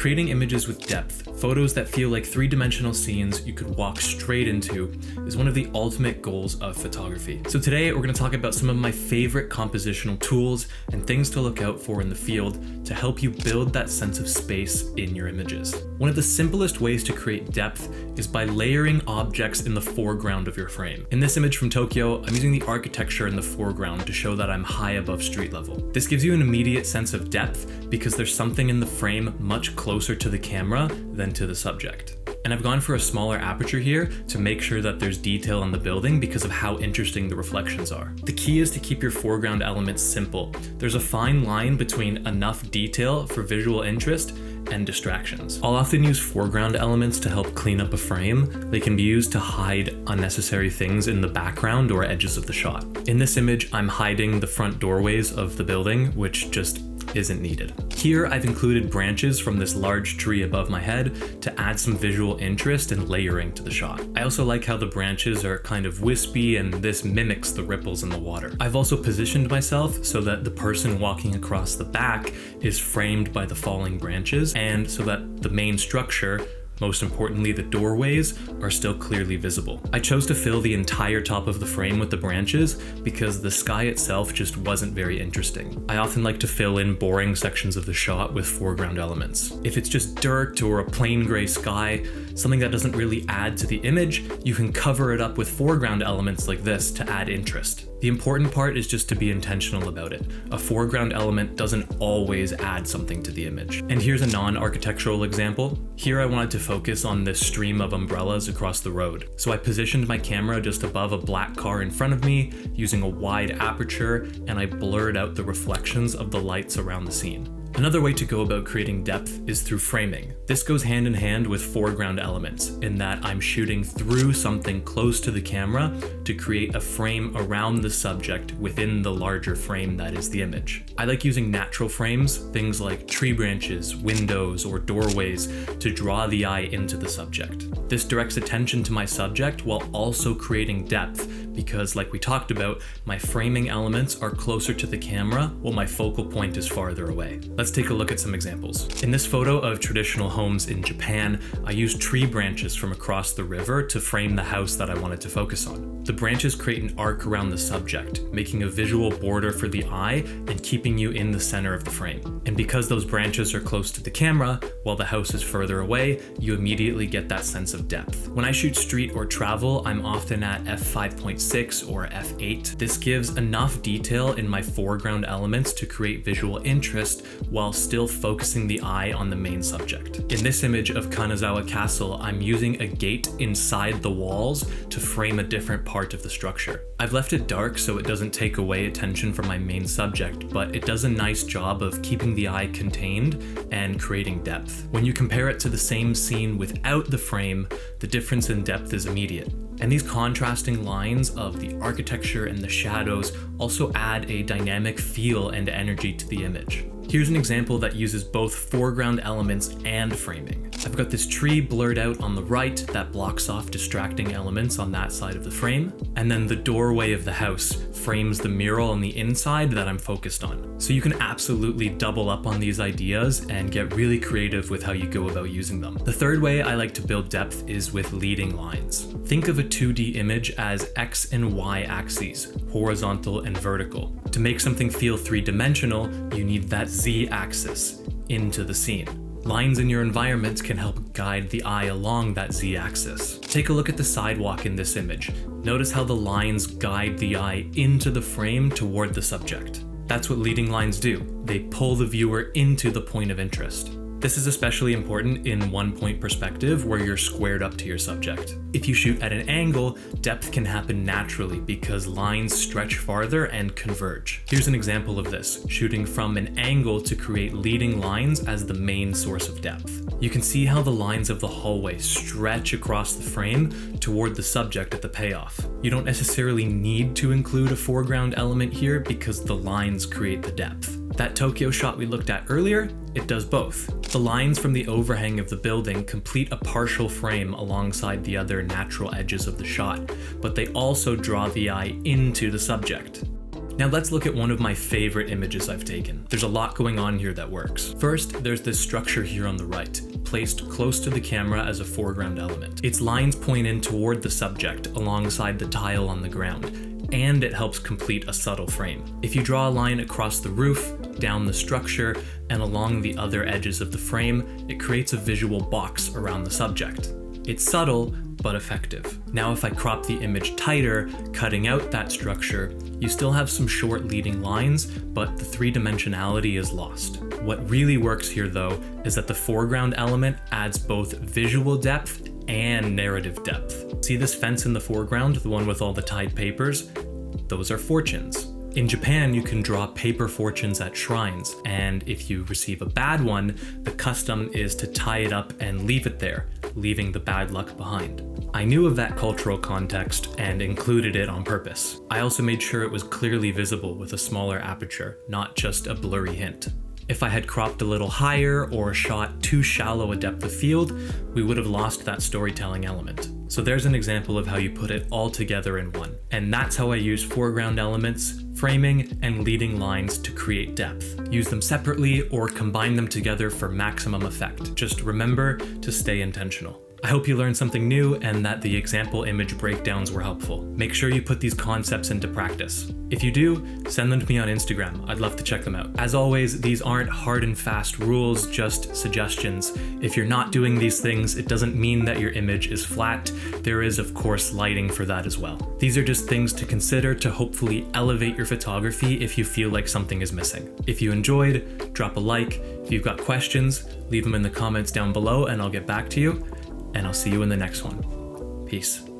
Creating images with depth, photos that feel like three-dimensional scenes you could walk straight into, is one of the ultimate goals of photography. So today we're going to talk about some of my favorite compositional tools and things to look out for in the field to help you build that sense of space in your images. One of the simplest ways to create depth is by layering objects in the foreground of your frame. In this image from Tokyo, I'm using the architecture in the foreground to show that I'm high above street level. This gives you an immediate sense of depth because there's something in the frame much closer to the camera than to the subject. And I've gone for a smaller aperture here to make sure that there's detail on the building because of how interesting the reflections are. The key is to keep your foreground elements simple. There's a fine line between enough detail for visual interest and distractions. I'll often use foreground elements to help clean up a frame. They can be used to hide unnecessary things in the background or edges of the shot. In this image, I'm hiding the front doorways of the building, which just isn't needed. Here, I've included branches from this large tree above my head to add some visual interest and layering to the shot. I also like how the branches are kind of wispy and this mimics the ripples in the water. I've also positioned myself so that the person walking across the back is framed by the falling branches and so that the main structure, most importantly, the doorways, are still clearly visible. I chose to fill the entire top of the frame with the branches because the sky itself just wasn't very interesting. I often like to fill in boring sections of the shot with foreground elements. If it's just dirt or a plain gray sky, something that doesn't really add to the image, you can cover it up with foreground elements like this to add interest. The important part is just to be intentional about it. A foreground element doesn't always add something to the image. And here's a non-architectural example. Here I wanted to focus on this stream of umbrellas across the road. So I positioned my camera just above a black car in front of me using a wide aperture, and I blurred out the reflections of the lights around the scene. Another way to go about creating depth is through framing. This goes hand in hand with foreground elements in that I'm shooting through something close to the camera to create a frame around the subject within the larger frame that is the image. I like using natural frames, things like tree branches, windows, or doorways, to draw the eye into the subject. This directs attention to my subject while also creating depth because, like we talked about, my framing elements are closer to the camera while my focal point is farther away. Let's take a look at some examples. In this photo of traditional homes in Japan, I used tree branches from across the river to frame the house that I wanted to focus on. The branches create an arc around the subject, making a visual border for the eye and keeping you in the center of the frame. And because those branches are close to the camera, while the house is further away, you immediately get that sense of depth. When I shoot street or travel, I'm often at f5.6 or f8. This gives enough detail in my foreground elements to create visual interest while still focusing the eye on the main subject. In this image of Kanazawa Castle, I'm using a gate inside the walls to frame a different part of the structure. I've left it dark so it doesn't take away attention from my main subject, but it does a nice job of keeping the eye contained and creating depth. When you compare it to the same scene without the frame, the difference in depth is immediate. And these contrasting lines of the architecture and the shadows also add a dynamic feel and energy to the image. Here's an example that uses both foreground elements and framing. I've got this tree blurred out on the right that blocks off distracting elements on that side of the frame, and then the doorway of the house frames the mural on the inside that I'm focused on. So you can absolutely double up on these ideas and get really creative with how you go about using them. The third way I like to build depth is with leading lines. Think of a 2D image as X and Y axes, horizontal and vertical. To make something feel three-dimensional, you need that Z axis into the scene. Lines in your environment can help guide the eye along that Z-axis. Take a look at the sidewalk in this image. Notice how the lines guide the eye into the frame toward the subject. That's what leading lines do. They pull the viewer into the point of interest. This is especially important in one-point perspective where you're squared up to your subject. If you shoot at an angle, depth can happen naturally because lines stretch farther and converge. Here's an example of this, shooting from an angle to create leading lines as the main source of depth. You can see how the lines of the hallway stretch across the frame toward the subject at the payoff. You don't necessarily need to include a foreground element here because the lines create the depth. That Tokyo shot we looked at earlier, it does both. The lines from the overhang of the building complete a partial frame alongside the other natural edges of the shot, but they also draw the eye into the subject. Now let's look at one of my favorite images I've taken. There's a lot going on here that works. First, there's this structure here on the right, placed close to the camera as a foreground element. Its lines point in toward the subject alongside the tile on the ground, and it helps complete a subtle frame. If you draw a line across the roof, down the structure, and along the other edges of the frame, it creates a visual box around the subject. It's subtle, but effective. Now if I crop the image tighter, cutting out that structure, you still have some short leading lines, but the three-dimensionality is lost. What really works here though, is that the foreground element adds both visual depth and narrative depth. See this fence in the foreground, the one with all the tied papers? Those are fortunes. In Japan, you can draw paper fortunes at shrines, and if you receive a bad one, the custom is to tie it up and leave it there, leaving the bad luck behind. I knew of that cultural context and included it on purpose. I also made sure it was clearly visible with a smaller aperture, not just a blurry hint. If I had cropped a little higher or shot too shallow a depth of field, we would have lost that storytelling element. So there's an example of how you put it all together in one. And that's how I use foreground elements, framing, and leading lines to create depth. Use them separately or combine them together for maximum effect. Just remember to stay intentional. I hope you learned something new and that the example image breakdowns were helpful. Make sure you put these concepts into practice. If you do, send them to me on Instagram. I'd love to check them out. As always, these aren't hard and fast rules, just suggestions. If you're not doing these things, it doesn't mean that your image is flat. There is, of course, lighting for that as well. These are just things to consider to hopefully elevate your photography if you feel like something is missing. If you enjoyed, drop a like. If you've got questions, leave them in the comments down below and I'll get back to you. And I'll see you in the next one. Peace.